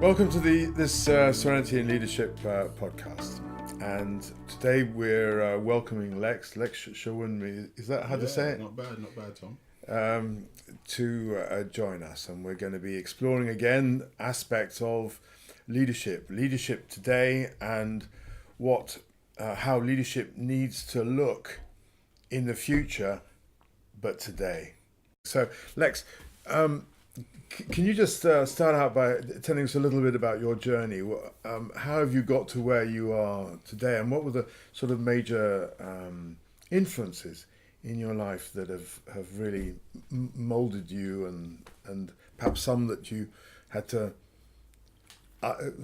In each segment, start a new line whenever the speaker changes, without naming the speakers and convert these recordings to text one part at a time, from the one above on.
Welcome to this Serenity and Leadership podcast, and today we're welcoming Lex Showunmi. Is that how to say it?
Not bad, Tom.
To join us, and we're going to be exploring again aspects of leadership today, and how leadership needs to look in the future, but today. So, Lex. Can you just start out by telling us a little bit about your journey? How have you got to where you are today, and what were the sort of major influences in your life that have really molded you, and perhaps some that you had to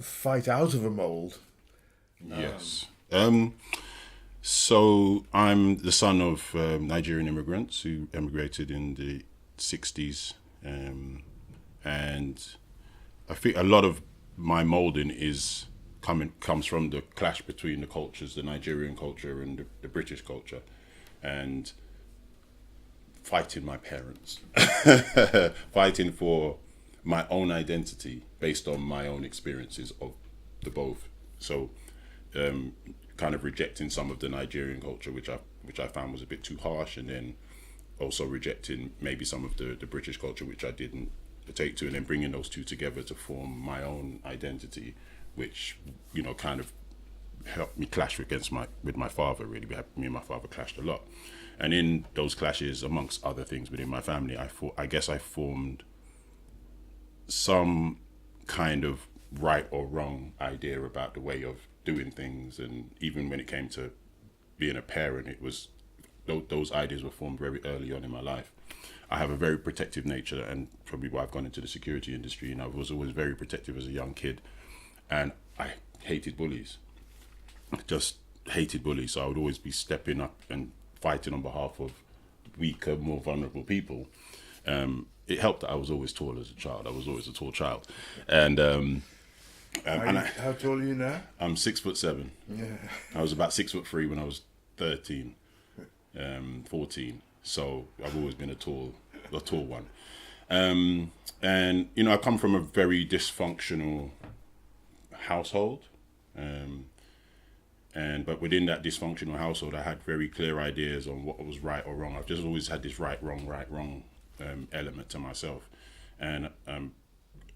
fight out of a mold?
Yes. So I'm the son of Nigerian immigrants who emigrated in the 60s. And I think a lot of my molding comes from the clash between the cultures, the Nigerian culture and the British culture, and fighting my parents, fighting for my own identity based on my own experiences of the both. So, kind of rejecting some of the Nigerian culture, which I found was a bit too harsh, and then also rejecting maybe some of the British culture, which I didn't take to, and then bringing those two together to form my own identity, which, kind of helped me clash with my father, really. Me and my father clashed a lot. And in those clashes, amongst other things within my family, I guess I formed some kind of right or wrong idea about the way of doing things. And even when it came to being a parent, it was those ideas were formed very early on in my life. I have a very protective nature, and probably why I've gone into the security industry, and I was always very protective as a young kid, and I hated bullies. Just hated bullies. So I would always be stepping up and fighting on behalf of weaker, more vulnerable people. It helped that I was always tall as a child. I was always a tall child. And
how tall are you now?
I'm 6'7".
Yeah.
I was about 6'3" when I was 13, 14. So I've always been a tall one. And, I come from a very dysfunctional household. But within that dysfunctional household, I had very clear ideas on what was right or wrong. I've just always had this right, wrong element to myself. And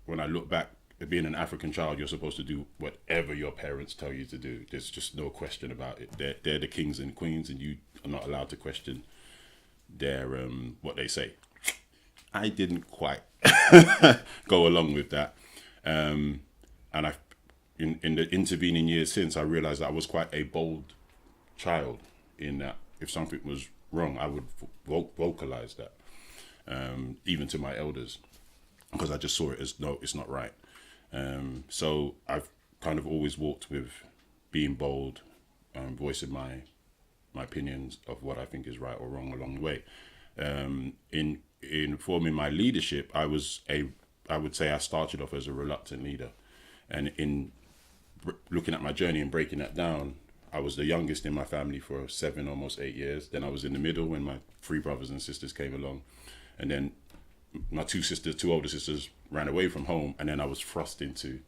when I look back at being an African child, you're supposed to do whatever your parents tell you to do. There's just no question about it. They're the kings and queens, and you are not allowed to question their what they say. I didn't quite go along with that, and in the intervening years since, I realized that I was quite a bold child, in that if something was wrong, I would vocalize that, even to my elders, because I just saw it as, no, it's not right. So I've kind of always walked with being bold, voicing my opinions of what I think is right or wrong along the way. In forming my leadership, I would say I started off as a reluctant leader, and in looking at my journey and breaking that down, I was the youngest in my family for 7, almost 8 years. Then I was in the middle when my 3 brothers and sisters came along, and then my 2 older sisters ran away from home, and then I was thrust into,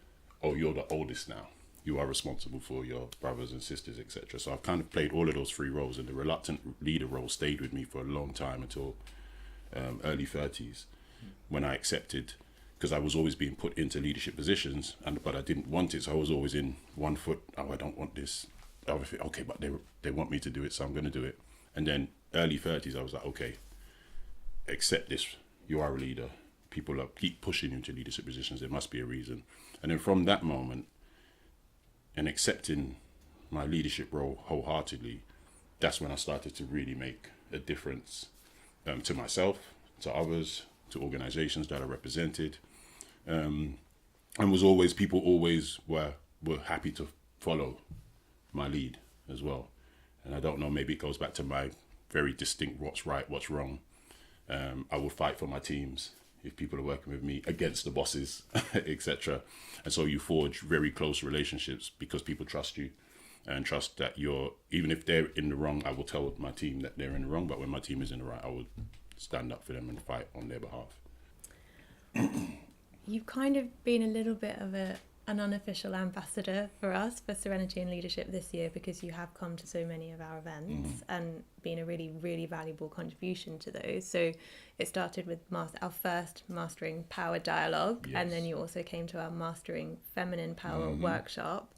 oh, you're the oldest now. You are responsible for your brothers and sisters, etc. So I've kind of played all of those 3 roles, and the reluctant leader role stayed with me for a long time, until early 30s, when I accepted, because I was always being put into leadership positions, but I didn't want it. So I was always in one foot. Oh, I don't want this. Okay, but they want me to do it, so I'm going to do it. And then early 30s, I was like, okay, accept this. You are a leader. People keep pushing you into leadership positions. There must be a reason. And then from that moment, and accepting my leadership role wholeheartedly, that's when I started to really make a difference, to myself, to others, to organizations that I represented, and people always were happy to follow my lead as well. And I don't know, maybe it goes back to my very distinct what's right, what's wrong. I would fight for my teams if people are working with me against the bosses, etc. And so you forge very close relationships because people trust you and trust that even if they're in the wrong, I will tell my team that they're in the wrong, but when my team is in the right, I will stand up for them and fight on their behalf.
you've kind of been a little bit of an unofficial ambassador for us for Serenity and Leadership this year, because you have come to so many of our events and been a really, really valuable contribution to those. So it started with our first Mastering Power Dialogue, and then you also came to our Mastering Feminine Power workshop.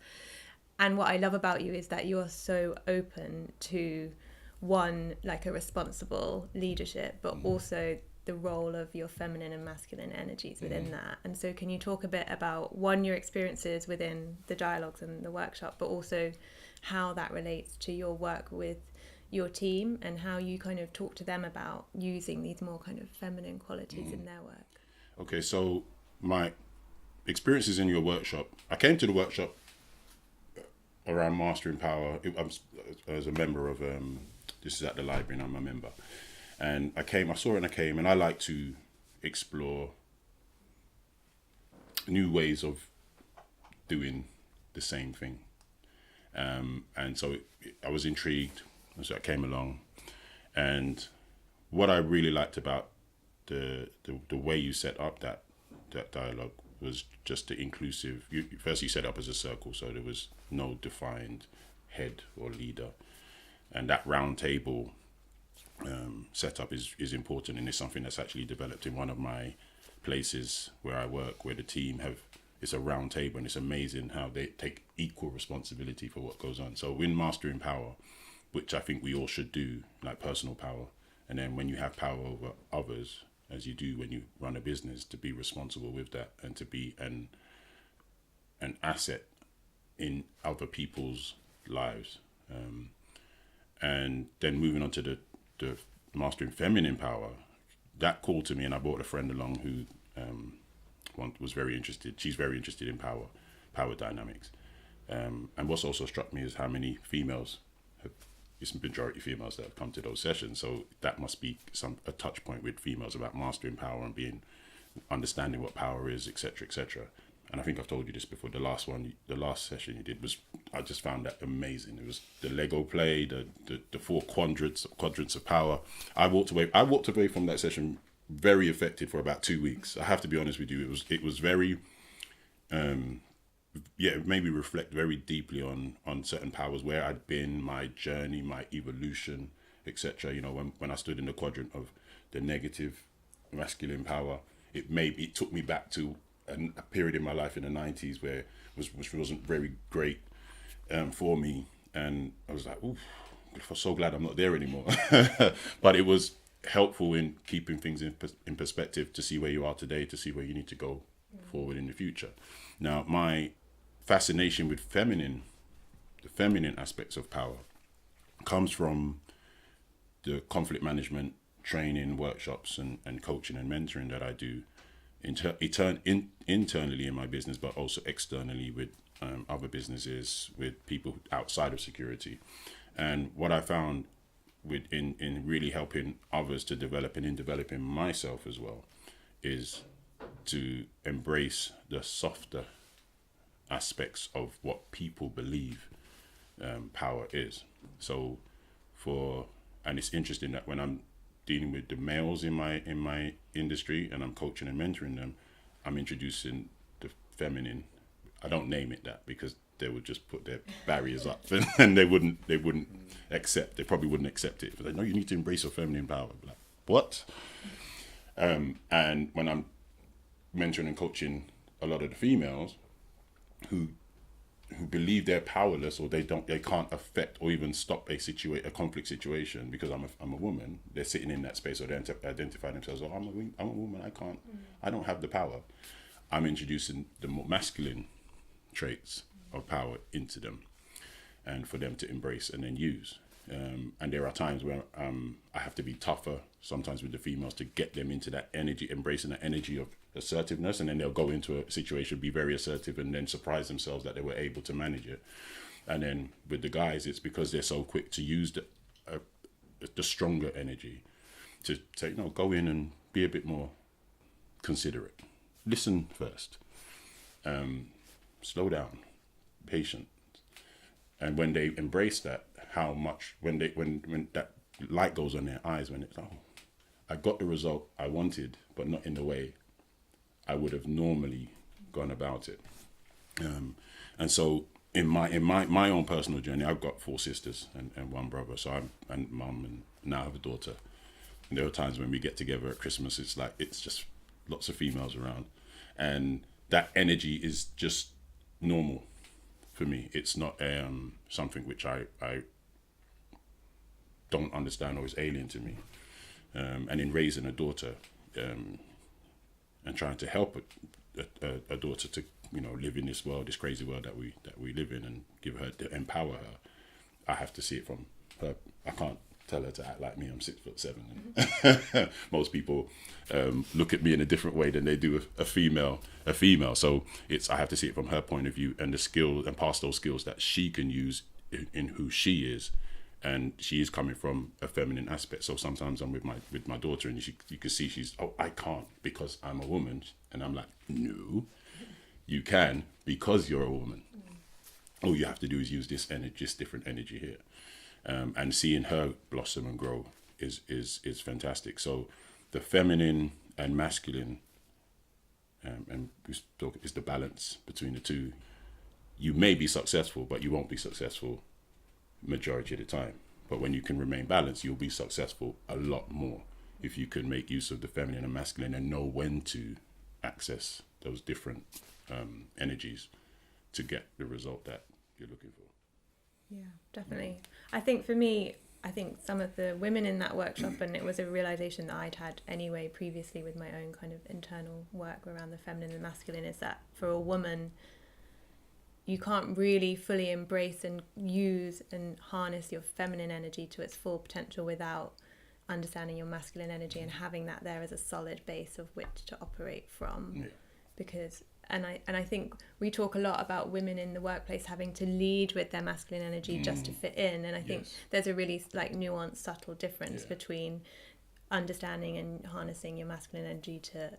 And what I love about you is that you are so open to, one, like a responsible leadership, but also the role of your feminine and masculine energies within that. And so can you talk a bit about, one, your experiences within the dialogues and the workshop, but also how that relates to your work with your team and how you kind of talk to them about using these more kind of feminine qualities in their work?
Okay, so my experiences in your workshop, I came to the workshop around Mastering Power. I was a member of, this is at the library and I'm a member. And I saw it and I came, and I like to explore new ways of doing the same thing. And so I was intrigued, and so I came along. And what I really liked about the way you set up that dialogue was just the inclusive. First you set up as a circle, so there was no defined head or leader. And that round table setup is important, and it's something that's actually developed in one of my places where I work, where the team it's a round table, and it's amazing how they take equal responsibility for what goes on. So in Mastering Power, which I think we all should do, like personal power, and then when you have power over others, as you do when you run a business, to be responsible with that and to be an asset in other people's lives. And then moving on to the Mastering Feminine Power, that called to me, and I brought a friend along who was very interested. She's very interested in power dynamics. And what's also struck me is how many females it's majority females that have come to those sessions. So that must be a touch point with females about mastering power and understanding what power is, etc., etc. And I think I've told you this before. The last session you did I just found that amazing. It was the Lego play, the four quadrants of power. I walked away from that session very affected for about 2 weeks. I have to be honest with you. It was very, it made me reflect very deeply on certain powers, where I'd been, my journey, my evolution, etc. You know, when I stood in the quadrant of the negative masculine power, it took me back to a period in my life in the 90s which wasn't very great for me, and I was like, ooh, I'm so glad I'm not there anymore. But it was helpful in keeping things in perspective, to see where you are today, to see where you need to go forward in the future. Now, my fascination with the feminine aspects of power, comes from the conflict management training workshops and coaching and mentoring that I do internally in my business, but also externally with other businesses, with people outside of security. And what I found in really helping others to develop and in developing myself as well, is to embrace the softer aspects of what people believe power is. So and it's interesting that when I'm dealing with the males in my industry and I'm coaching and mentoring them, I'm introducing the feminine. I don't name it that, because they would just put their barriers up and they wouldn't accept. They probably wouldn't accept it. But they know you need to embrace your feminine power. Like, what? And when I'm mentoring and coaching a lot of the females who believe they're powerless, or they can't affect or even stop a conflict situation because I'm a woman, they're sitting in that space, or they identify themselves, oh, I'm a woman, I don't have the power. I'm introducing the more masculine traits of power into them, and for them to embrace and then use. And there are times where I have to be tougher sometimes with the females to get them into that energy, embracing that energy of assertiveness, and then they'll go into a situation, be very assertive, and then surprise themselves that they were able to manage it. And then with the guys, it's because they're so quick to use the stronger energy to say, no, go in and be a bit more considerate. Listen first. Slow down. Patient. And when they embrace that, how much, when that light goes on their eyes, when it's, oh, I got the result I wanted, but not in the way I would have normally gone about it. And so in my own personal journey, I've got 4 sisters and 1 brother. So and mum, and now I have a daughter. And there are times when we get together at Christmas, it's just lots of females around. And that energy is just normal for me. It's not something which I don't understand or is alien to me. And in raising a daughter and trying to help a daughter to live in this world, this crazy world that we live in, and empower her, I have to see it from her. I can't tell her to act like me. I'm 6'7". Most people look at me in a different way than they do a female. So I have to see it from her point of view, and the skill, and pass those skills that she can use in who she is. And she is coming from a feminine aspect. So sometimes I'm with my daughter, and you can see she's, I can't because I'm a woman. And I'm like, no, you can because you're a woman. All you have to do is use this energy, this different energy here. And seeing her blossom and grow is fantastic. So the feminine and masculine, and is the balance between the two. You may be successful, but you won't be successful majority of the time. But when you can remain balanced, you'll be successful a lot more if you can make use of the feminine and masculine and know when to access those different energies to get the result that you're looking for.
Yeah, definitely. I think for me, some of the women in that workshop, and it was a realization that I'd had anyway previously with my own kind of internal work around the feminine and masculine, is that for a woman, you can't really fully embrace and use and harness your feminine energy to its full potential without understanding your masculine energy and having that there as a solid base of which to operate from. Yeah. Because and I think we talk a lot about women in the workplace having to lead with their masculine energy just to fit in, and I think there's a really nuanced, subtle difference between understanding and harnessing your masculine energy to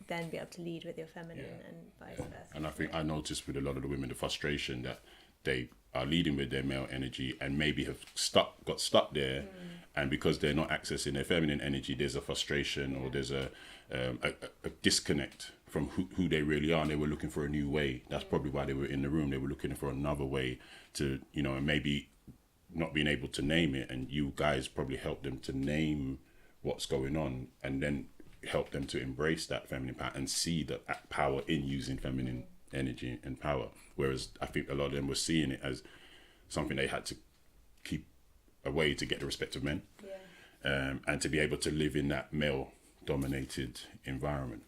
then be able to lead with your feminine and vice versa.
And I think I noticed with a lot of the women the frustration that they are leading with their male energy and maybe have got stuck there, and because they're not accessing their feminine energy, there's a frustration or there's a disconnect from who they really are, and they were looking for a new way. That's probably why they were in the room. They were looking for another way to, and maybe not being able to name it, and you guys probably helped them to name what's going on, and then help them to embrace that feminine power and see that power in using feminine energy and power. Whereas I think a lot of them were seeing it as something they had to keep away to get the respect of men, and to be able to live in that male-dominated environment.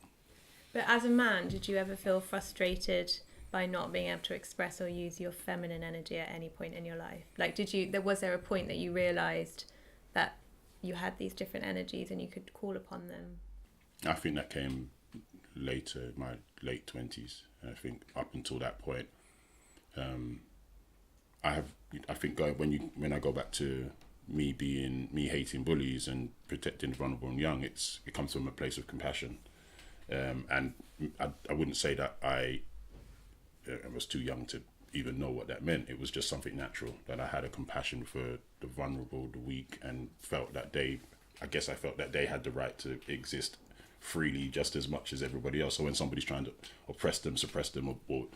But as a man, did you ever feel frustrated by not being able to express or use your feminine energy at any point in your life? Was there a point that you realised that you had these different energies and you could call upon them?
I think that came later, my late 20s. And I think up until that point, when I go back to me hating bullies and protecting the vulnerable and young, it comes from a place of compassion. And I wouldn't say that I was too young to even know what that meant. It was just something natural, that I had a compassion for the vulnerable, the weak, and felt that they had the right to exist freely just as much as everybody else. So when somebody's trying to oppress them, suppress them, or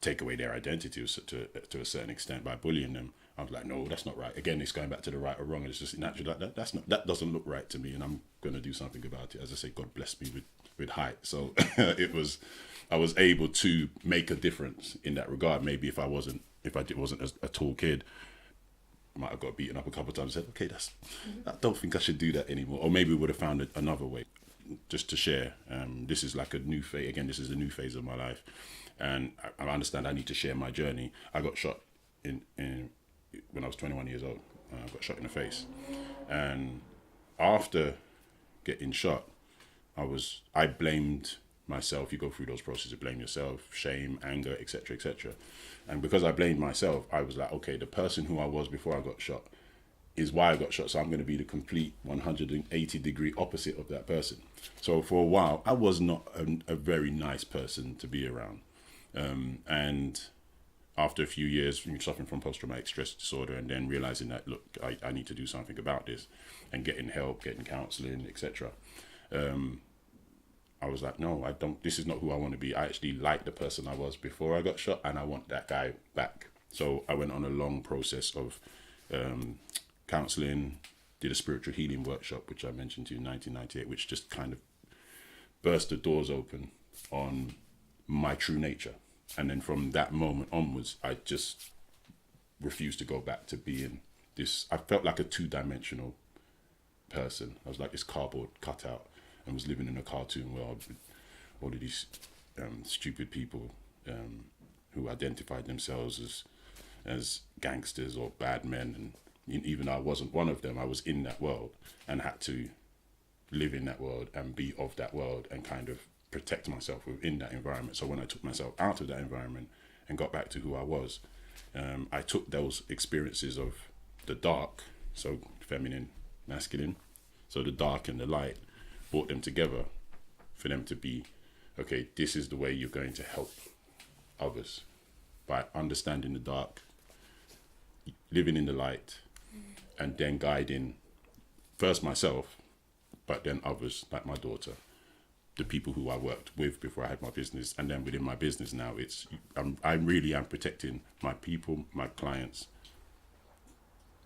take away their identity to a certain extent by bullying them, I was like, no, that's not right. Again, it's going back to the right or wrong, and it's just natural. That doesn't look right to me, and I'm going to do something about it. As I say, God bless me with height. So I was able to make a difference in that regard. Maybe if I wasn't a tall kid, I might have got beaten up a couple of times and said, okay, I don't think I should do that anymore. Or maybe we would have found another way. Just to share, this is like a new phase. Again, this is a new phase of my life, and I understand I need to share my journey. I got shot in when I was 21 years old. I got shot in the face, and after getting shot, I blamed myself. You go through those processes of blame yourself, shame, anger, etc., etc. And because I blamed myself, I was like, okay, the person who I was before I got shot is why I got shot. So I'm going to be the complete 180-degree opposite of that person. So for a while, I was not a very nice person to be around. And after a few years, suffering from post-traumatic stress disorder, and then realizing that, look, I need to do something about this, and getting help, getting counseling, etc. I was like, no, I don't, this is not who I want to be. I actually like the person I was before I got shot, and I want that guy back. So I went on a long process of counseling, did a spiritual healing workshop, which I mentioned to you in 1998, which just kind of burst the doors open on my true nature. And then from that moment onwards, I just refused to go back to being this. I felt like a two-dimensional person. I was like this cardboard cutout and was living in a cartoon world with all of these stupid people who identified themselves as gangsters or bad men. And even though I wasn't one of them, I was in that world and had to live in that world and be of that world and kind of protect myself within that environment. So when I took myself out of that environment and got back to who I was, I took those experiences of the dark, so feminine, masculine, so the dark and the light, brought them together for them to be, okay, this is the way you're going to help others, by understanding the dark, living in the light, and then guiding first myself, but then others, like my daughter, the people who I worked with before I had my business, and then within my business now, it's I really am protecting my people, my clients,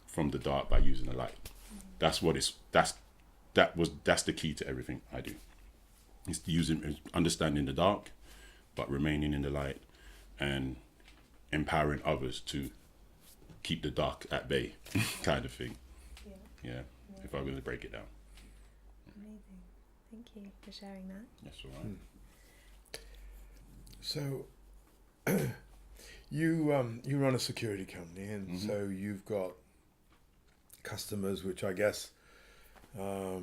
from the dark by using the light. That's what it's that's the key to everything I do. It's understanding the dark, but remaining in the light, and empowering others to keep the dark at bay, kind of thing. Yeah. If I'm going to break it down.
Amazing. Thank you for sharing that.
That's all right.
So you run a security company, and so you've got customers, which I guess, well,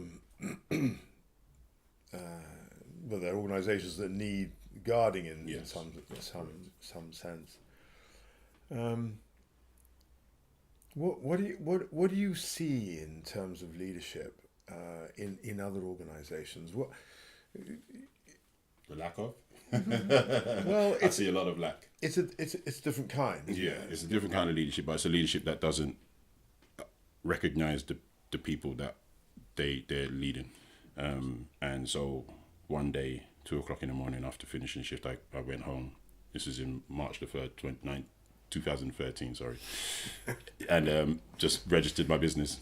they're organisations that need guarding in some sense. What do you see in terms of leadership in other organisations? What
The lack of?
well,
I see a lot of lack.
It's a different kind.
Yeah, it's a different kind of leadership, but it's a leadership that doesn't recognize the people that they're leading. And so one day, 2:00 in the morning after finishing shift, I went home. This is in March the 3rd, 2013, sorry. And just registered my business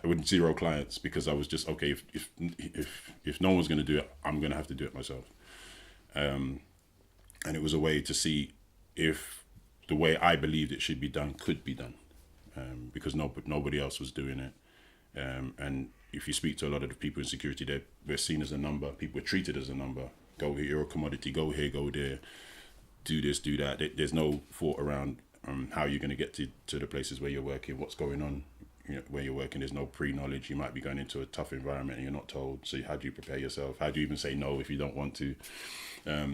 with 0 clients, because I was just, okay, if no one's going to do it, I'm going to have to do it myself. And it was a way to see if the way I believed it should be done could be done, because nobody else was doing it. And if you speak to a lot of the people in security, we're seen as a number. People are treated as a number. Go here, you're a commodity. Go here, go there. Do this, do that. There's no thought around how you're going to get to the places where you're working, what's going on, where you're working. There's no pre-knowledge. You might be going into a tough environment and you're not told. So how do you prepare yourself? How do you even say no if you don't want to?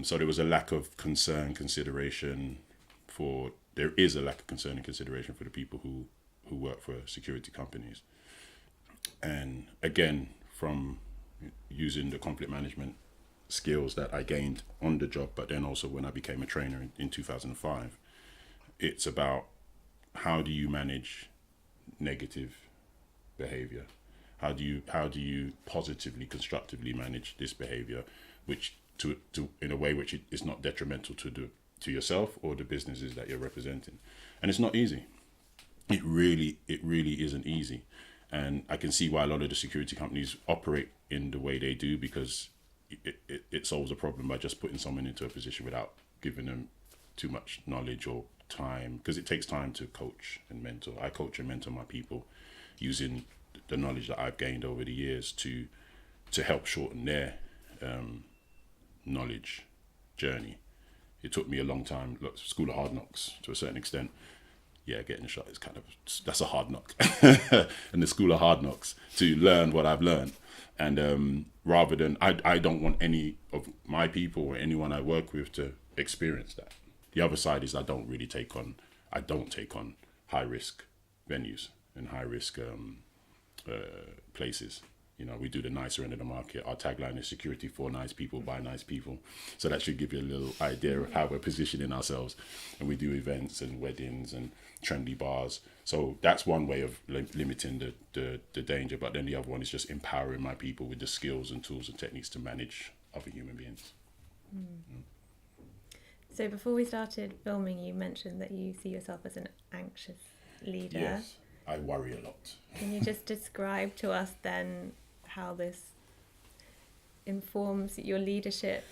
So there was a lack of concern, consideration there is a lack of concern and consideration for the people who work for security companies. And again, from using the conflict management skills that I gained on the job, but then also when I became a trainer in 2005, it's about how do you manage negative behavior? How do you positively, constructively manage this behavior, which to in a way which is not detrimental to yourself or the businesses that you're representing? And it's not easy. It really isn't easy. And I can see why a lot of the security companies operate in the way they do, because it solves a problem by just putting someone into a position without giving them too much knowledge or time, because it takes time to coach and mentor. I coach and mentor my people using the knowledge that I've gained over the years to help shorten their knowledge journey. It took me a long time. Look, school of hard knocks to a certain extent. Yeah, getting shot is that's a hard knock. And the school of hard knocks to learn what I've learned. And rather than, I don't want any of my people or anyone I work with to experience that. The other side is I don't take on high risk venues and high risk places. We do the nicer end of the market. Our tagline is security for nice people by nice people. So that should give you a little idea of how we're positioning ourselves. And we do events and weddings and trendy bars. So that's one way of limiting the danger. But then the other one is just empowering my people with the skills and tools and techniques to manage other human beings.
So before we started filming, you mentioned that you see yourself as an anxious leader.
Yes, I worry a lot.
Can you just describe to us then how this informs your leadership?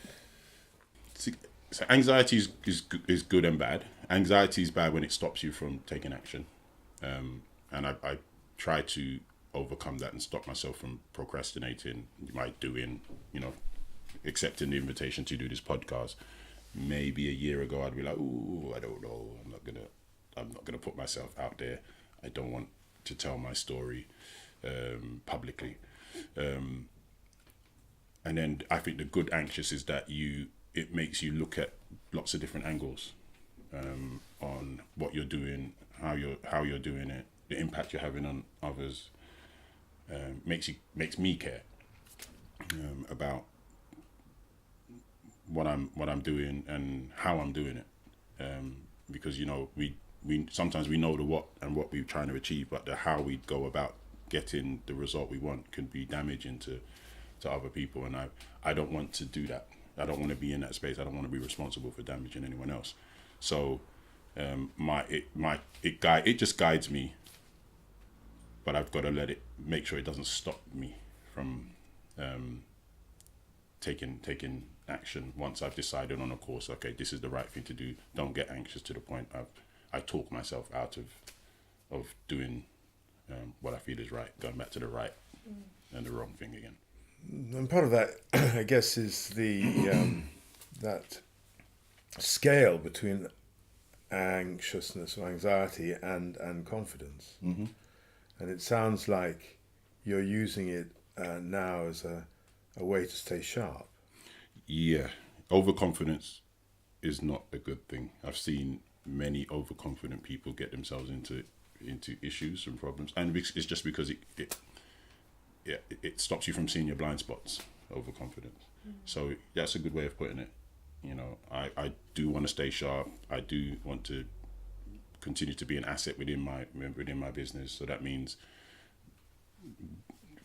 So anxiety is good and bad. Anxiety is bad when it stops you from taking action. And I try to overcome that and stop myself from procrastinating by doing, accepting the invitation to do this podcast. Maybe a year ago, I'd be like, "Ooh, I don't know. I'm not gonna put myself out there. I don't want to tell my story publicly." And then I think the good anxious is that it makes you look at lots of different angles on what you're doing, how you're doing it, the impact you're having on others. Makes me care about what I'm doing and how I'm doing it, because we sometimes we know the what and what we're trying to achieve, but the how we go about getting the result we want can be damaging to other people, and I don't want to do that. I don't want to be in that space. I don't want to be responsible for damaging anyone else. So it just guides me, but I've got to make sure it doesn't stop me from taking action once I've decided on a course. Okay, this is the right thing to do. Don't get anxious to the point I talk myself out of doing what I feel is right, going back to the right and the wrong thing again.
And part of that, I guess, is the that scale between anxiousness or anxiety and confidence.
Mm-hmm.
And it sounds like you're using it now as a way to stay sharp.
Yeah, overconfidence is not a good thing. I've seen many overconfident people get themselves into issues and problems, and it's just because it stops you from seeing your blind spots. Overconfidence. So that's a good way of putting it. I do want to stay sharp. I do want to continue to be an asset within my business. So that means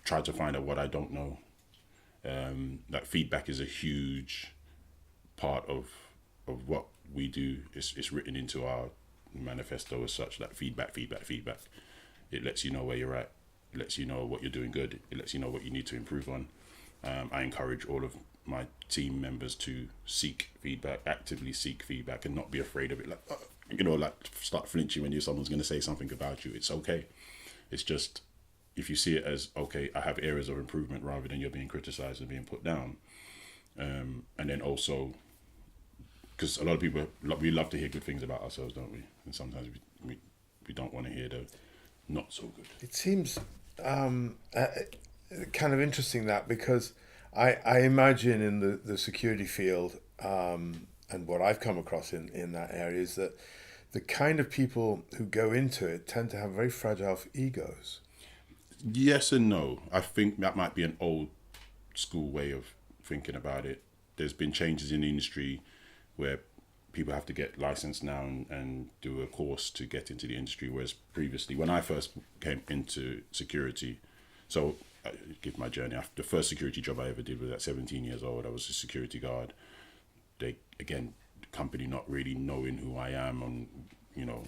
try to find out what I don't know. That feedback is a huge part of what we do. It's written into our manifesto as such, that feedback. It lets you know where you're at. It lets you know what you're doing good. It lets you know what you need to improve on. I encourage all of my team members to actively seek feedback and not be afraid of it. Like start flinching when someone's going to say something about you. It's okay. It's just, if you see it as, okay, I have areas of improvement rather than you're being criticized and being put down. And then also, because a lot of people, we love to hear good things about ourselves, don't we? And sometimes we don't want to hear the not so good.
It seems kind of interesting that, because I imagine in the security field, and what I've come across in that area is that the kind of people who go into it tend to have very fragile egos.
Yes and no. I think that might be an old school way of thinking about it. There's been changes in the industry where people have to get licensed now and do a course to get into the industry, whereas previously, when I first came into security, so I give my journey. The first security job I ever did was at 17 years old. I was a security guard. The company not really knowing who I am and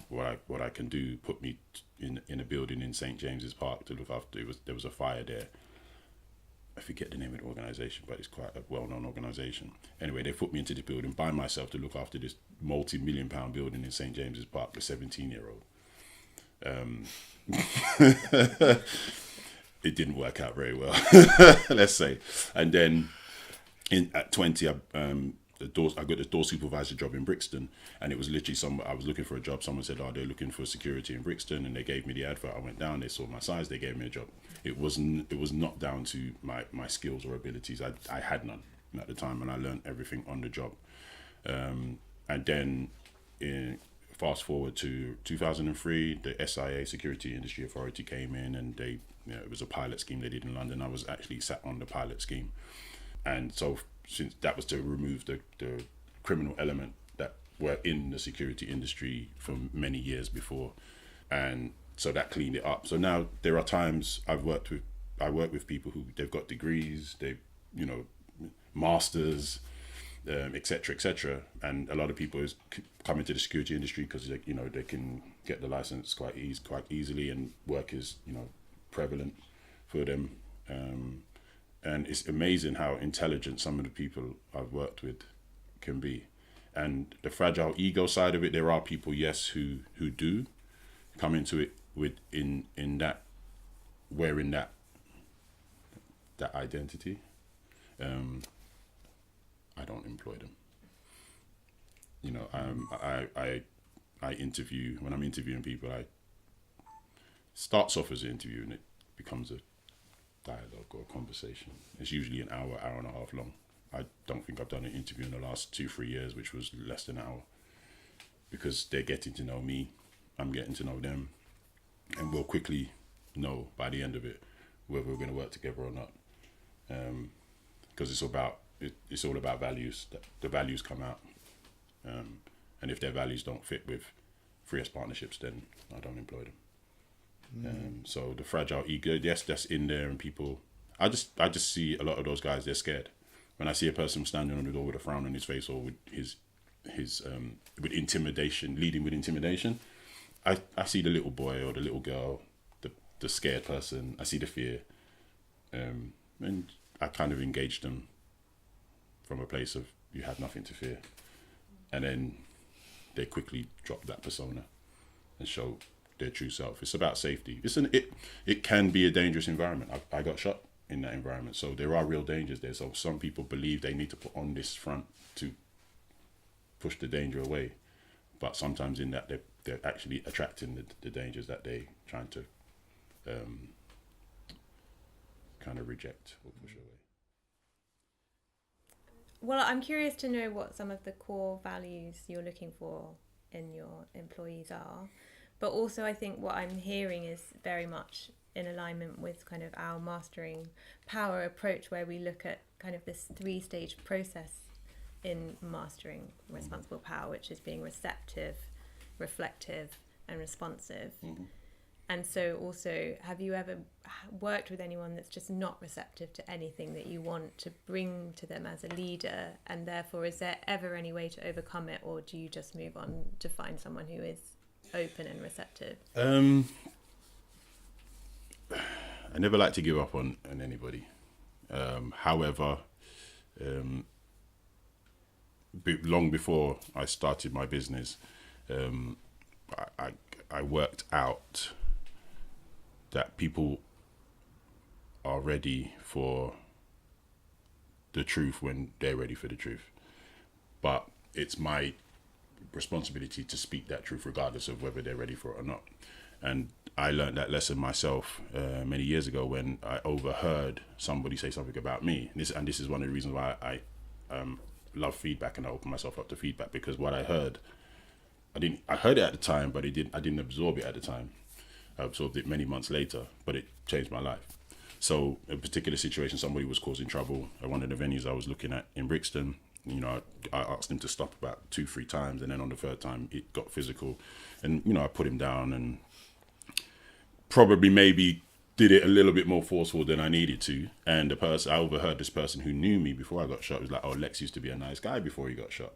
what I can do, put me in a building in St. James's Park to look after. There was a fire there. I forget the name of the organisation, but it's quite a well-known organisation. Anyway, they put me into the building by myself to look after this multi-million-pound building in St. James's Park, a 17-year-old. It didn't work out very well, let's say. And then at 20, I got the door supervisor job in Brixton, and it was literally I was looking for a job. Someone said, "Oh, they're looking for security in Brixton," and they gave me the advert. I went down. They saw my size. They gave me a job. It was not down to my skills or abilities. I had none at the time, and I learned everything on the job. And then, fast forward to 2003, the SIA Security Industry Authority came in, and it was a pilot scheme they did in London. I was actually sat on the pilot scheme, and so since that was to remove the criminal element that were in the security industry for many years before, and so that cleaned it up. So now there are times I work with people who they've got degrees, they masters, etc., etc. And a lot of people is come into the security industry because they can get the license quite easily, and work is prevalent for them. And it's amazing how intelligent some of the people I've worked with can be. And the fragile ego side of it, there are people, yes, who do come into it with in that, wearing that identity. I don't employ them. I interview, when I'm interviewing people, I starts off as an interview and it becomes a dialogue or a conversation. It's usually an hour and a half long. I don't think I've done an interview in the last 2-3 years which was less than an hour, because they're getting to know me, I'm getting to know them, and we'll quickly know by the end of it whether we're going to work together or not. Because it's all about values. The values come out, and if their values don't fit with 3S partnerships, then I don't employ them. So the fragile ego, yes, that's in there, and people, I just see a lot of those guys, they're scared. When I see a person standing on the door with a frown on his face, or with his with intimidation, leading with intimidation, I see the little boy or the little girl, the scared person. I see the fear, and I kind of engage them from a place of, you have nothing to fear, and then they quickly drop that persona and show their true self. It's about safety. It can be a dangerous environment. I got shot in that environment, so there are real dangers there. So some people believe they need to put on this front to push the danger away, but sometimes in that they're actually attracting the dangers that they trying to kind of reject or push away.
Well, I'm curious to know what some of the core values you're looking for in your employees are, but also I think what I'm hearing is very much in alignment with kind of our mastering power approach, where we look at kind of this 3-stage process in mastering responsible power, which is being receptive, reflective, and responsive. Mm-hmm. And so also, have you ever worked with anyone that's just not receptive to anything that you want to bring to them as a leader? And therefore, is there ever any way to overcome it, or do you just move on to find someone who is open and receptive?
I never like to give up on anybody. However, long before I started my business, I worked out that people are ready for the truth when they're ready for the truth. But it's my responsibility to speak that truth regardless of whether they're ready for it or not. And I learned that lesson myself many years ago when I overheard somebody say something about me. And this is one of the reasons why I love feedback, and I open myself up to feedback, because what I heard, I heard it at the time, but I didn't absorb it at the time. I absorbed it many months later, but it changed my life. So a particular situation, somebody was causing trouble at one of the venues I was looking at in Brixton. I asked him to stop about 2-3 times, and then on the 3rd time it got physical, and I put him down and probably maybe did it a little bit more forceful than I needed to. And I overheard this person who knew me before I got shot was like, "Oh, Lex used to be a nice guy before he got shot."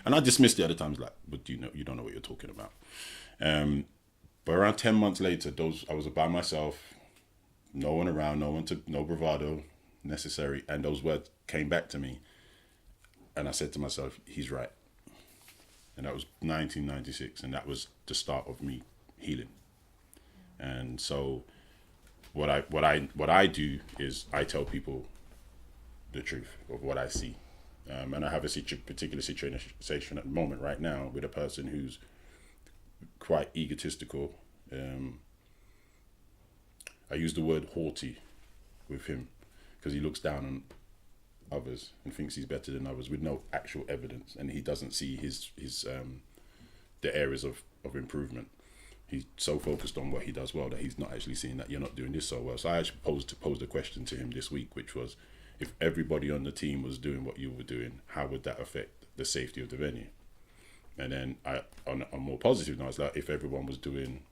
And I dismissed it at the time. I was like, "But you don't know what you're talking about." But around 10 months later, I was by myself, no one around, no bravado necessary, and those words came back to me, and I said to myself, "He's right." And that was 1996, and that was the start of me healing. And so, what I do is I tell people the truth of what I see, and I have a particular situation at the moment right now with a person who's quite egotistical. I use the word haughty with him because he looks down on others and thinks he's better than others with no actual evidence, and he doesn't see his the areas of improvement. He's so focused on what he does well that he's not actually seeing that you're not doing this so well. So I actually posed a question to him this week, which was, if everybody on the team was doing what you were doing, how would that affect the safety of the venue? And then on a more positive note, it's like, if everyone was doing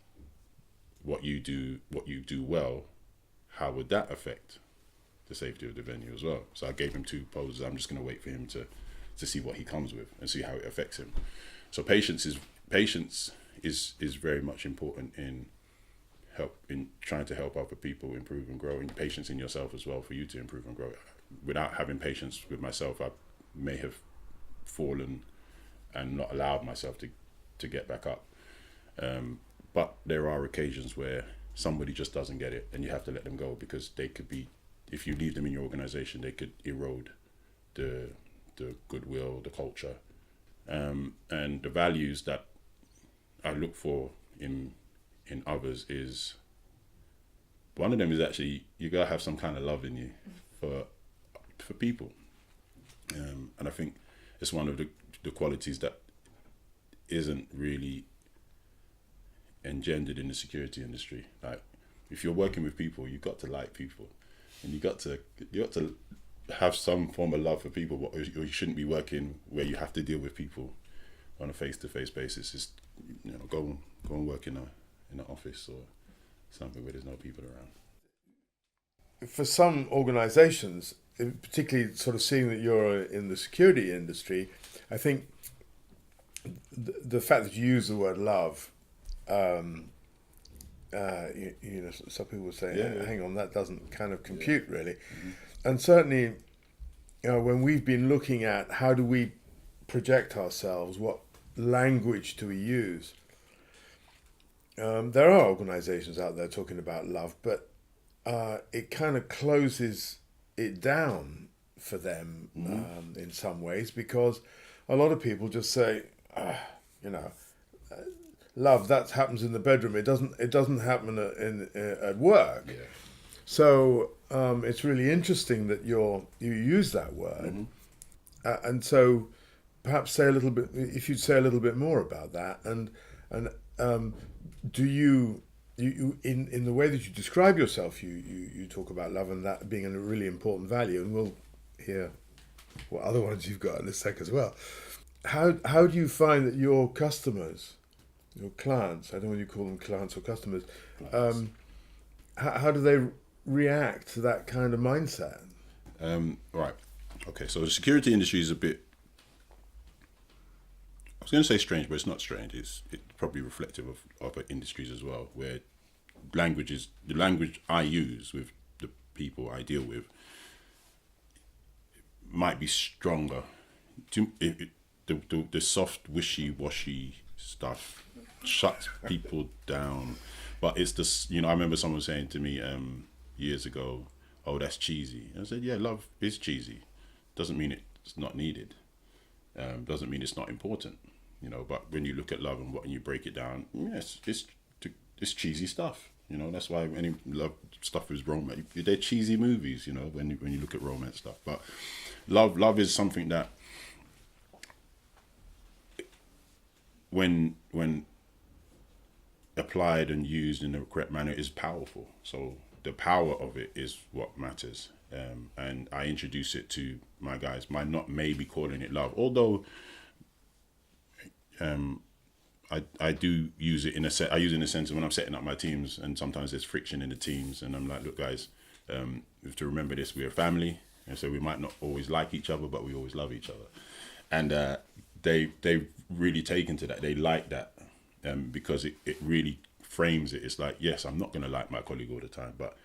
what you do well, how would that affect the safety of the venue as well. So I gave him 2 poses. I'm just going to wait for him to see what he comes with and see how it affects him. So patience is very much important in trying to help other people improve and grow, and patience in yourself as well for you to improve and grow. Without having patience with myself, I may have fallen and not allowed myself to get back up. But there are occasions where somebody just doesn't get it, and you have to let them go, because they could be, if you leave them in your organization, they could erode the goodwill, the culture, and the values that I look for in others is, one of them is actually, you gotta have some kind of love in you for people, and I think it's one of the qualities that isn't really engendered in the security industry. Like, if you're working with people, you've got to like people, and you got to have some form of love for people. Or you shouldn't be working where you have to deal with people on a face-to-face basis. Just, you know, go and work in an office or something where there's no people around.
For some organizations, particularly sort of seeing that you're in the security industry, I think the fact that you use the word love, you know, some people would say, hang on, that doesn't kind of compute really. Mm-hmm. And certainly, you know, when we've been looking at how do we project ourselves, what language do we use, there are organizations out there talking about love, but it kind of closes it down for them in some ways, because a lot of people just say, you know, love, that happens in the bedroom. It doesn't happen at work. Yeah. So it's really interesting that you use that word, and so perhaps say a little bit. If you'd say a little bit more about that, and do you in the way that you describe yourself, you talk about love and that being a really important value, and we'll hear what other ones you've got in a sec as well. How do you find that your customers, your clients, I don't know whether you call them clients or customers, how do they react to that kind of mindset?
Right. Okay, so the security industry is a bit, I was going to say strange, but it's not strange. It's probably reflective of other industries as well, where the language I use with the people I deal with might be stronger. The soft, wishy-washy stuff shuts people down. But it's this, you know, I remember someone saying to me years ago, oh, that's cheesy. And I said, yeah, love is cheesy. Doesn't mean it's not needed. Doesn't mean it's not important, you know. But when you look at love and you break it down, yes, it's cheesy stuff. You know, that's why any love stuff is romance. They're cheesy movies, you know, when you look at romance stuff. But love is something that when applied and used in the correct manner is powerful. So the power of it is what matters. And I introduce it to my guys. Might not maybe calling it love, although I do use it in a set. I use it in a sense of when I'm setting up my teams, and sometimes there's friction in the teams, and I'm like, look, guys, you have to remember this. We're a family, and so we might not always like each other, but we always love each other. And they've really taken to that. They like that because it really frames it. It's like, yes, I'm not going to like my colleague all the time, but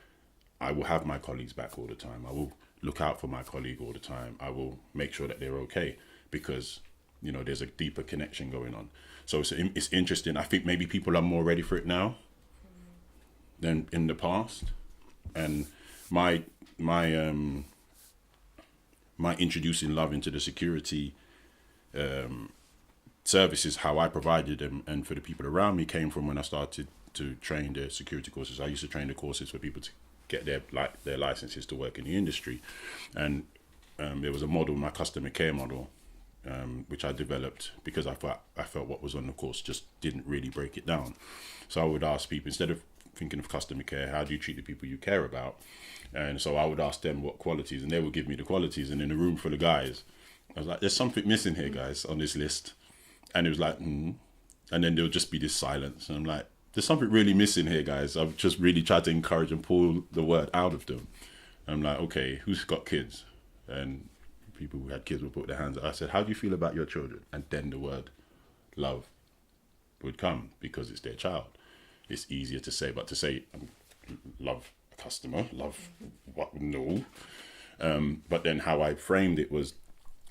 I will have my colleagues back all the time. I will look out for my colleague all the time. I will make sure that they're okay, because, you know, there's a deeper connection going on. So it's interesting. I think maybe people are more ready for it now than in the past. And my introducing love into the security services, how I provided them, and for the people around me, came from when I started to train the security courses. I used to train the courses for people to get their licenses to work in the industry, and there was a model, my customer care model, which I developed because I felt what was on the course just didn't really break it down. So I would ask people, instead of thinking of customer care, how do you treat the people you care about? And so I would ask them what qualities, and they would give me the qualities. And in a room full of guys, I was like, there's something missing here, guys, on this list. And it was like, and then there'll just be this silence. And I'm like, there's something really missing here, guys. I've just really tried to encourage and pull the word out of them. I'm like, okay, who's got kids? And people who had kids would put their hands up. I said, how do you feel about your children? And then the word love would come, because it's their child. It's easier to say, but to say love a customer, love what? No. But then how I framed it was,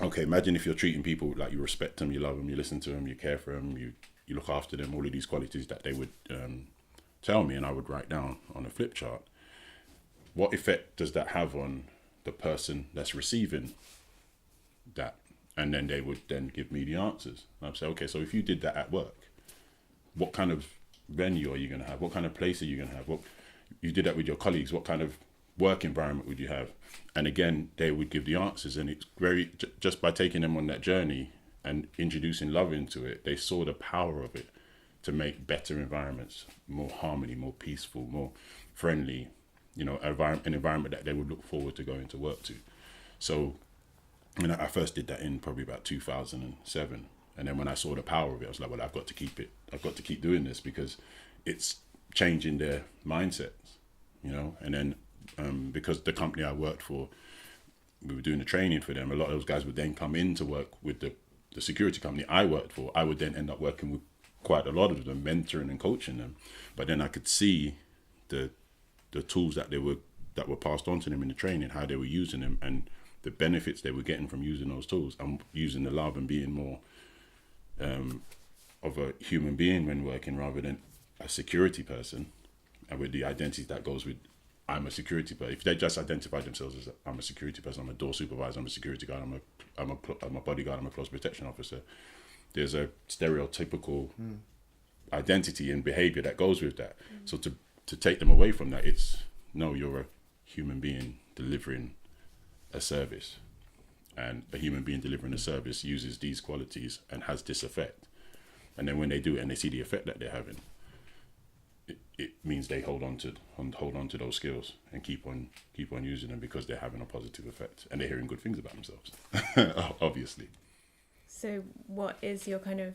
okay, imagine if you're treating people like you respect them, you love them, you listen to them, you care for them, you look after them, all of these qualities that they would tell me, and I would write down on a flip chart. What effect does that have on the person that's receiving that? And then they would then give me the answers. And I'd say, okay, so if you did that at work, what kind of venue are you going to have? What kind of place are you going to have? What you did that with your colleagues? What kind of work environment would you have? And again, they would give the answers. And it's very, just by taking them on that journey and introducing love into it, they saw the power of it to make better environments, more harmony, more peaceful, more friendly, you know, an environment that they would look forward to going to work to. So, I mean, I first did that in probably about 2007. And then when I saw the power of it, I was like, well, I've got to keep it. I've got to keep doing this, because it's changing their mindsets, you know. And then because the company I worked for, we were doing the training for them, a lot of those guys would then come in to work with the security company I worked for. I would then end up working with quite a lot of them, mentoring and coaching them. But then I could see the tools that were passed on to them in the training, how they were using them, and the benefits they were getting from using those tools and using the love and being more of a human being when working, rather than a security person, and with the identity that goes with I'm a security person. If they just identify themselves as I'm a security person, I'm a door supervisor, I'm a security guard, I'm a bodyguard, I'm a close protection officer, there's a stereotypical identity and behavior that goes with that. So to take them away from that, it's no, you're a human being delivering a service, and a human being delivering a service uses these qualities and has this effect. And then when they do it and they see the effect that they're having, it means they hold on to those skills and keep on using them, because they're having a positive effect and they're hearing good things about themselves, obviously.
So what is your kind of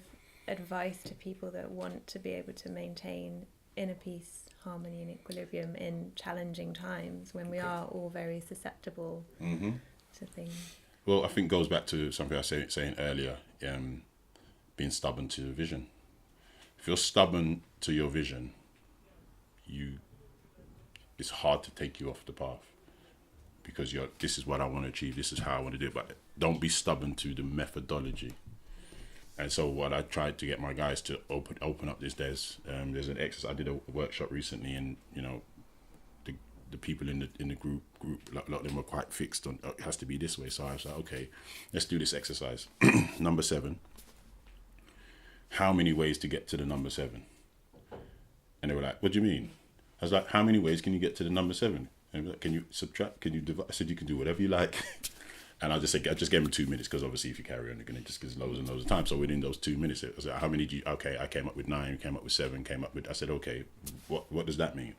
advice to people that want to be able to maintain inner peace, harmony and equilibrium in challenging times when we are all very susceptible to things?
Well, I think it goes back to something I was saying earlier, being stubborn to your vision. If you're stubborn to your vision, it's hard to take you off the path, because this is what I want to achieve, this is how I want to do it, but don't be stubborn to the methodology. And so what I tried to get my guys to open up this, there's an exercise. I did a workshop recently, and you know, the people in the group, a lot of them were quite fixed on it has to be this way. So I was like, okay, let's do this exercise. Number 7. How many ways to get to the number 7? And they were like, what do you mean? I was like, how many ways can you get to the number 7? And they were like, can you subtract? Can you divide? I said, you can do whatever you like. And I just gave them 2 minutes, because obviously if you carry on, you're going to just get loads and loads of time. So within those 2 minutes, it was like, how many do you, okay, I came up with 9, came up with 7, I said, okay, what does that mean?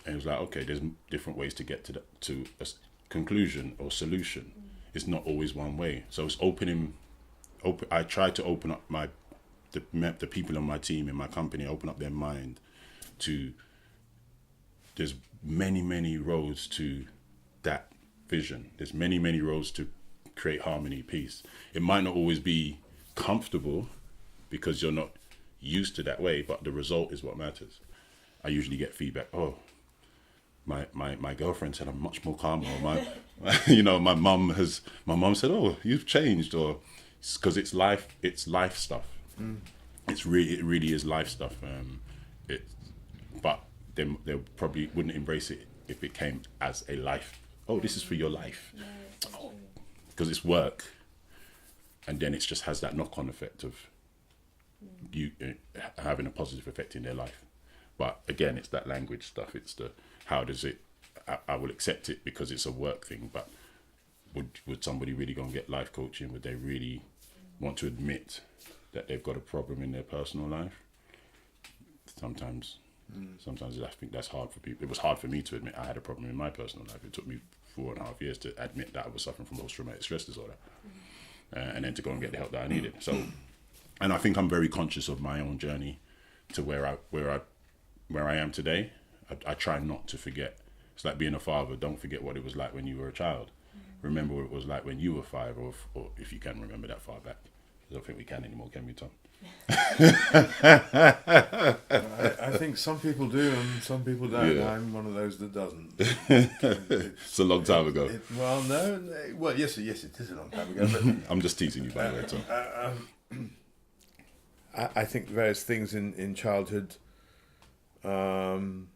And it was like, okay, there's different ways to get to a conclusion or solution. It's not always one way. So it's I try to open up the people on my team, in my company, open up their mind to, there's many roads to that vision. There's many roads to create harmony, peace. It might not always be comfortable because you're not used to that way, but the result is what matters. I usually get feedback, oh, my girlfriend said I'm much more calm, or my mum said, oh, you've changed, or because it's life stuff. It really is life stuff. But they probably wouldn't embrace it if it came as a life. Oh, this is for your life, because it's work, and then it just has that knock-on effect of you having a positive effect in their life. But again, it's that language stuff. It's the how does it? I will accept it because it's a work thing. But would somebody really go and get life coaching? Would they really want to admit that they've got a problem in their personal life? Sometimes I think that's hard for people. It was hard for me to admit I had a problem in my personal life. It took me 4.5 years to admit that I was suffering from post-traumatic stress disorder, and then to go and get the help that I needed. So, and I think I'm very conscious of my own journey to where I am today. I try not to forget It's like being a father. Don't forget what it was like when you were a child. Remember what it was like when you were 5, or if you can remember that far back. I don't think we can anymore, can we, Tom?
I think some people do and some people don't.
Yeah.
I'm one of those that doesn't.
It's a long time ago.
Yes, it is a long time ago. But
I'm just teasing you, by the way, Tom.
I think various things in childhood, in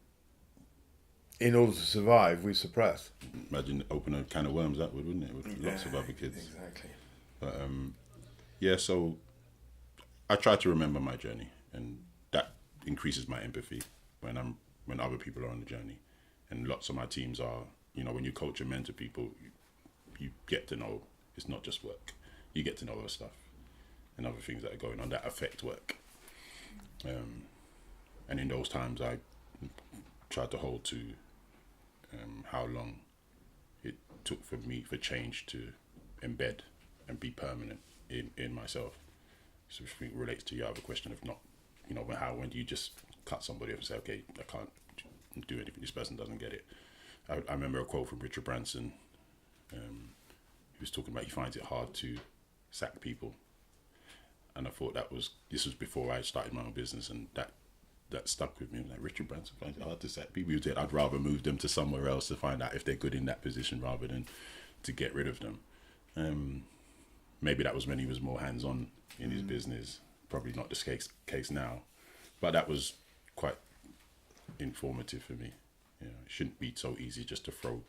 order to survive, we suppress.
Imagine open a can of worms that would, wouldn't it? With lots of other kids.
Exactly.
But yeah, so I try to remember my journey, and that increases my empathy when other people are on the journey. And lots of my teams are, when you coach and mentor people, you get to know it's not just work. You get to know other stuff and other things that are going on that affect work. And in those times, I try to hold to how long it took for change to embed and be permanent in myself. So I think it relates to your other question of not, when do you just cut somebody off and say, okay, I can't do anything, this person doesn't get it. I remember a quote from Richard Branson. He was talking about he finds it hard to sack people. And I thought this was before I started my own business, and that stuck with me. Like, Richard Branson finds it hard to sack people. I'd rather move them to somewhere else to find out if they're good in that position rather than to get rid of them. Maybe that was when he was more hands-on in his business. Probably not the case now, but that was quite informative for me. It shouldn't be so easy just to throw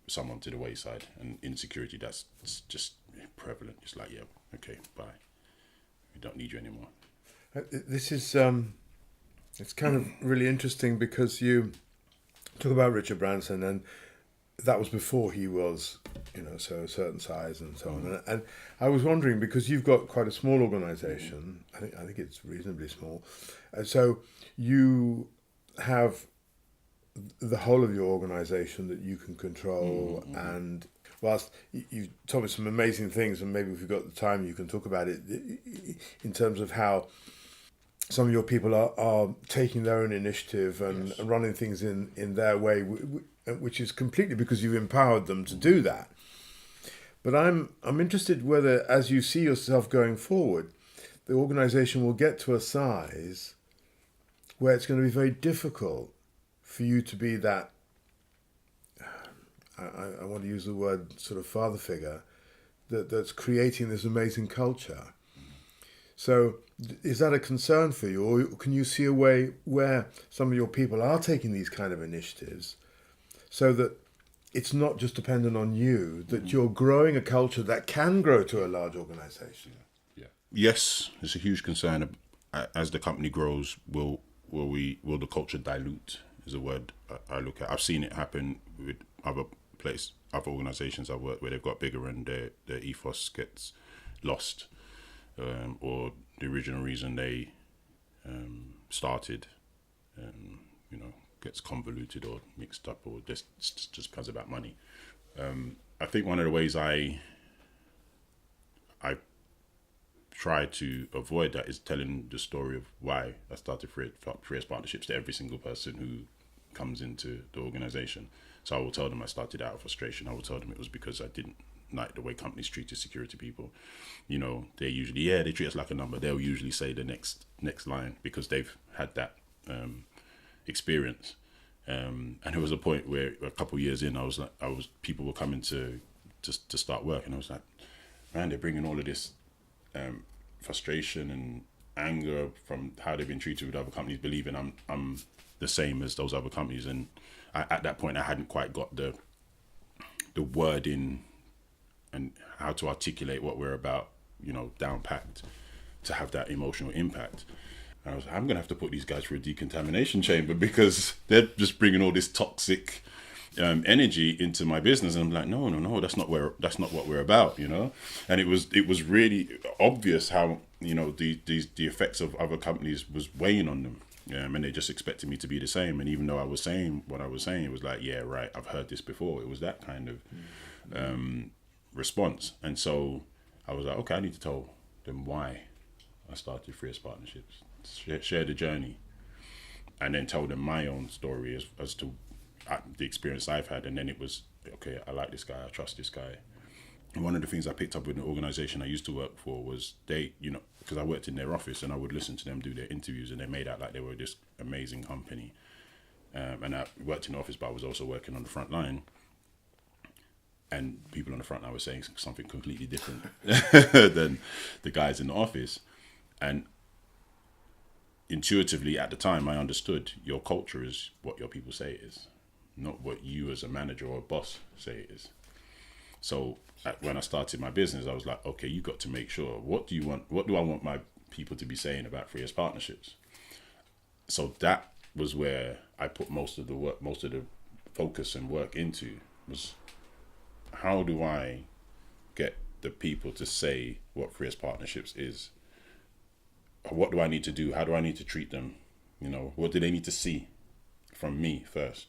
someone to the wayside. And insecurity, that's just prevalent. It's like, yeah, okay, bye. We don't need you anymore.
This is it's kind of really interesting because you talk about Richard Branson, and that was before he was, so a certain size and so on. And I was wondering, because you've got quite a small organisation, I think it's reasonably small, so you have the whole of your organisation that you can control. And whilst you've told me some amazing things, and maybe if we've got the time you can talk about it, in terms of how some of your people are taking their own initiative and running things in their way, which is completely because you've empowered them to do that. But I'm interested whether, as you see yourself going forward, the organisation will get to a size where it's going to be very difficult for you to be that, I want to use the word sort of father figure, that's creating this amazing culture. So is that a concern for you, or can you see a way where some of your people are taking these kind of initiatives so that it's not just dependent on you, that you're growing a culture that can grow to a large organisation?
Yeah. Yes, it's a huge concern. As the company grows, will the culture dilute? Is a word I look at. I've seen it happen with other organisations I've worked where they've got bigger and their ethos gets lost, or the original reason they started, gets convoluted or mixed up, or just becomes about money. I think one of the ways I try to avoid that is telling the story of why I started Freers Partnerships to every single person who comes into the organisation. So I will tell them I started out of frustration. I will tell them it was because I didn't like the way companies treated security people. They usually, they treat us like a number. They'll usually say the next line because they've had that experience. And there was a point where a couple of years in, people were coming to start work, and I was like, man, they're bringing all of this frustration and anger from how they've been treated with other companies, believing I'm the same as those other companies. And at that point, I hadn't quite got the wording and how to articulate what we're about, down packed to have that emotional impact. And I was like, I'm gonna have to put these guys through a decontamination chamber because they're just bringing all this toxic energy into my business. And I'm like, no, that's not what we're about, And it was really obvious how the effects of other companies was weighing on them. And they just expected me to be the same. And even though I was saying what I was saying, it was like, yeah, right, I've heard this before. It was that kind of response. And so I was like, okay, I need to tell them why I started Freers Partnerships, share the journey, and then tell them my own story as to the experience I've had, and then it was, okay, I like this guy, I trust this guy. And one of the things I picked up with the organization I used to work for was they, because I worked in their office and I would listen to them do their interviews, and they made out like they were this amazing company. And I worked in the office, but I was also working on the front line. And people on the front line were saying something completely different than the guys in the office. And intuitively at the time, I understood your culture is what your people say it is, not what you as a manager or a boss say it is. So when I started my business, I was like, okay, you got to make sure, what do I want my people to be saying about 3S partnerships? So that was where I put most of the focus and work into, was how do I get the people to say what 3S partnerships is? What do I need to do? How do I need to treat them? What do they need to see from me first?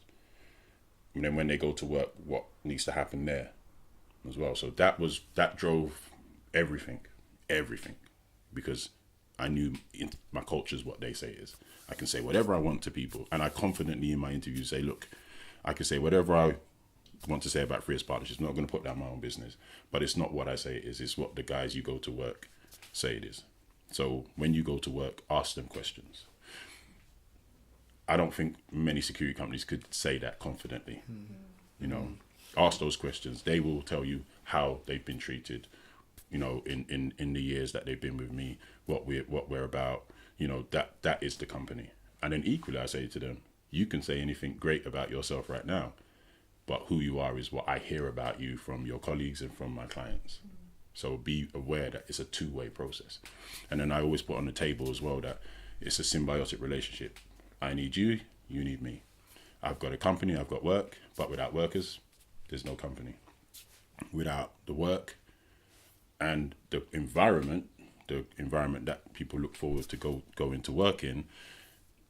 And then when they go to work, what needs to happen there as well? So that drove everything, because I knew my culture is what they say it is. I can say whatever I want to people, and I confidently in my interviews say, look, I can say whatever I want to say about 3S partnerships. I'm not going to put down my own business, but it's not what I say it is. It's what the guys you go to work say it is. So when you go to work, ask them questions. I don't think many security companies could say that confidently. Ask those questions. They will tell you how they've been treated, in the years that they've been with me, what we're about. That is the company. And then equally, I say to them, you can say anything great about yourself right now, but who you are is what I hear about you from your colleagues and from my clients. So be aware that it's a two-way process. And then I always put on the table as well that it's a symbiotic relationship. I need you, you need me. I've got a company, I've got work, but without workers, there's no company. Without the work and the environment that people look forward to go into work in,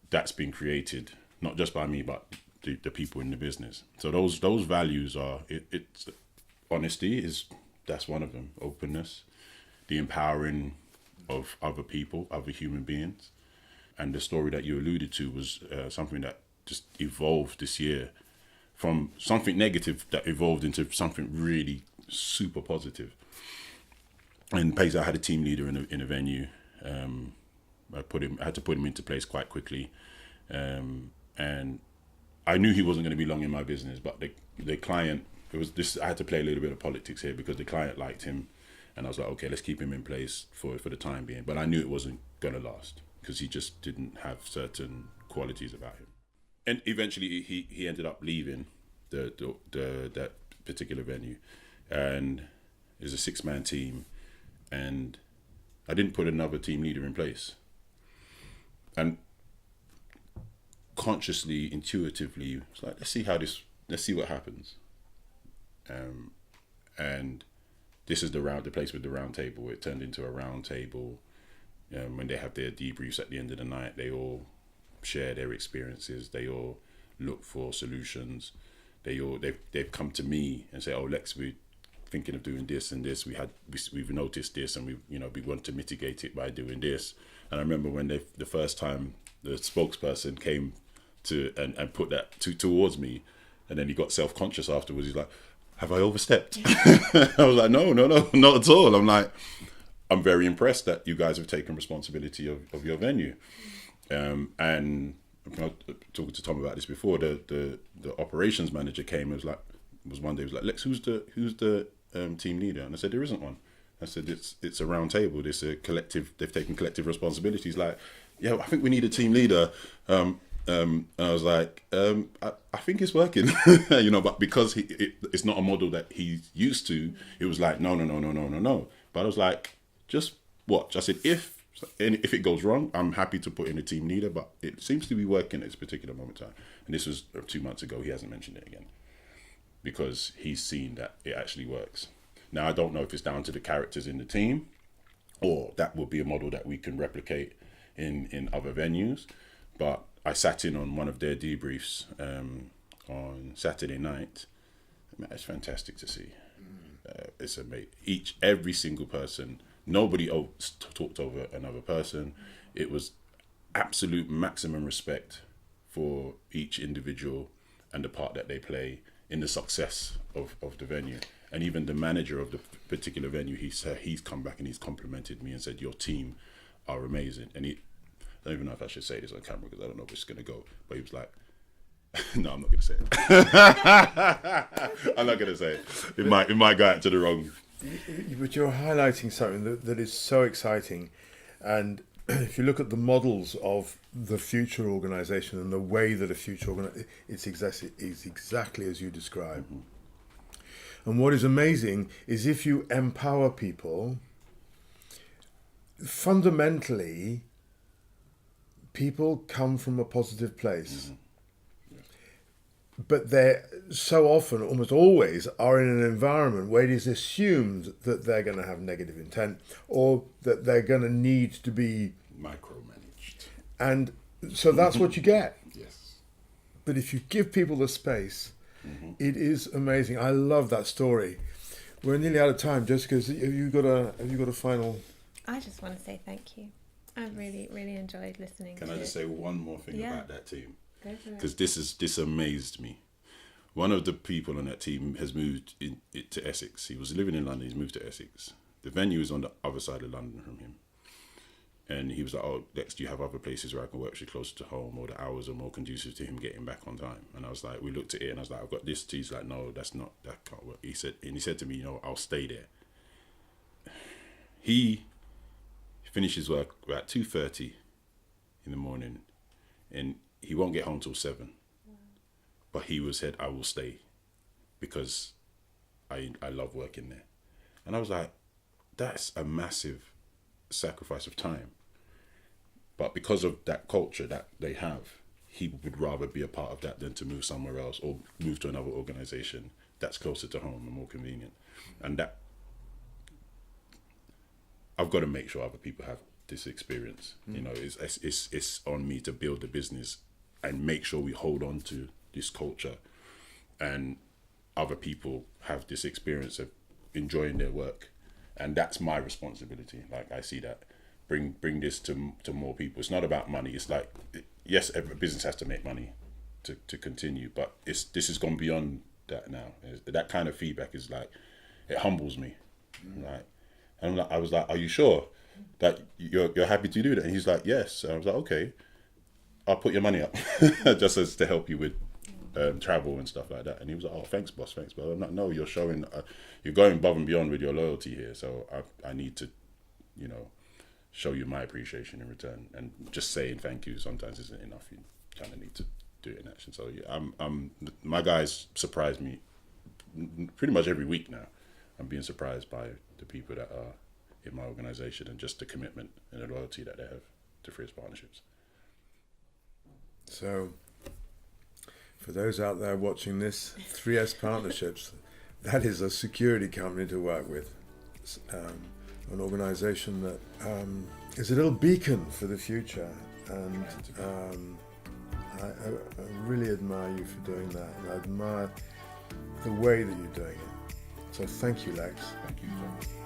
that's been created not just by me, but the people in the business. So those values are, it's honesty that's one of them. Openness, the empowering of other people, other human beings. And the story that you alluded to was something that just evolved this year from something negative that evolved into something really super positive. And basically I had a team leader in a venue. I had to put him into place quite quickly. And I knew he wasn't going to be long in my business, but the client, I had to play a little bit of politics here because the client liked him, and I was like, okay, let's keep him in place for the time being. But I knew it wasn't going to last because he just didn't have certain qualities about him. And eventually he ended up leaving that particular venue, and it was a 6-man team, and I didn't put another team leader in place. And consciously, intuitively, it's like, let's see what happens. And this is the place with the round table. It turned into a round table. When they have their debriefs at the end of the night, they all share their experiences. They all look for solutions. They've come to me and say, "Oh, Lex, we're thinking of doing this and this. We've noticed this, and we want to mitigate it by doing this." And I remember when the first time the spokesperson came to and put that towards me, and then he got self-conscious afterwards. He's like, "Have I overstepped?" I was like, no, not at all. I'm like, I'm very impressed that you guys have taken responsibility of your venue. And I was talking to Tom about this before. The operations manager came. Was one day. He was like, "Lex, who's the team leader?" And I said, "There isn't one." I said, "It's a round table. It's a collective. They've taken collective responsibilities." Like, "Yeah, I think we need a team leader." And I was like, I think it's working, but because it's not a model that he's used to, it was like, no. But I was like, just watch. I said, if it goes wrong, I'm happy to put in a team leader, but it seems to be working at this particular moment in time. And this was 2 months ago. He hasn't mentioned it again because he's seen that it actually works. Now, I don't know if it's down to the characters in the team or that will be a model that we can replicate in other venues, but I sat in on one of their debriefs on Saturday night. Man, it's fantastic to see. It's amazing. Every single person, nobody talked over another person. It was absolute maximum respect for each individual, and the part that they play in the success of the venue. And even the manager of the particular venue, he's come back and he's complimented me and said, your team are amazing. And I don't even know if I should say this on camera because I don't know if it's going to go, but he was like, no, I'm not going to say it. I'm not going to say it. It might go out to the wrong.
But you're highlighting something that is so exciting. And if you look at the models of the future organisation and the way that a future organisation, it's exactly as you describe. Mm-hmm. And what is amazing is if you empower people, fundamentally, people come from a positive place. Mm-hmm. But they so often, almost always, are in an environment where it is assumed that they're going to have negative intent or that they're going to need to be
micromanaged.
And so that's what you get.
Yes.
But if you give people the space,
mm-hmm.
it is amazing. I love that story. We're nearly out of time. Jessica, have you got a final?
I just want to say thank you. I really, really enjoyed listening.
Can I just say one more thing about that team?
Because
this amazed me. One of the people on that team has moved to Essex. He was living in London. He's moved to Essex. The venue is on the other side of London from him. And he was like, oh, Lex, do you have other places where I can work actually closer to home or the hours are more conducive to him getting back on time? And I was like, we looked at it and I was like, I've got this. He's like, no, that can't work. He said to me, I'll stay there. He finishes work about 2:30 in the morning and he won't get home till 7. But he said, I will stay because I love working there. And I was like, that's a massive sacrifice of time. But because of that culture that they have, he would rather be a part of that than to move somewhere else or move to another organization that's closer to home and more convenient. And that I've got to make sure other people have this experience. It's on me to build the business and make sure we hold on to this culture and other people have this experience of enjoying their work. And that's my responsibility. Like I see that. Bring this to more people. It's not about money. It's like, yes, every business has to make money to continue, but this has gone beyond that now. That kind of feedback is like, it humbles me. Right? And I was like, are you sure that you're happy to do that? And he's like, yes. And I was like, okay, I'll put your money up just as to help you with travel and stuff like that. And he was like, oh, thanks boss. I'm like, no, you're showing, you're going above and beyond with your loyalty here. So I need to, show you my appreciation in return. And just saying thank you sometimes isn't enough. You kind of need to do it in action. So yeah, my guys surprise me pretty much every week now. I'm being surprised by the people that are in my organization and just the commitment and the loyalty that they have to 3S Partnerships.
So for those out there watching this, 3S Partnerships, that is a security company to work with. An organisation that is a little beacon for the future, and I really admire you for doing that, and I admire the way that you're doing it. So thank you, Lex.
Thank you, John.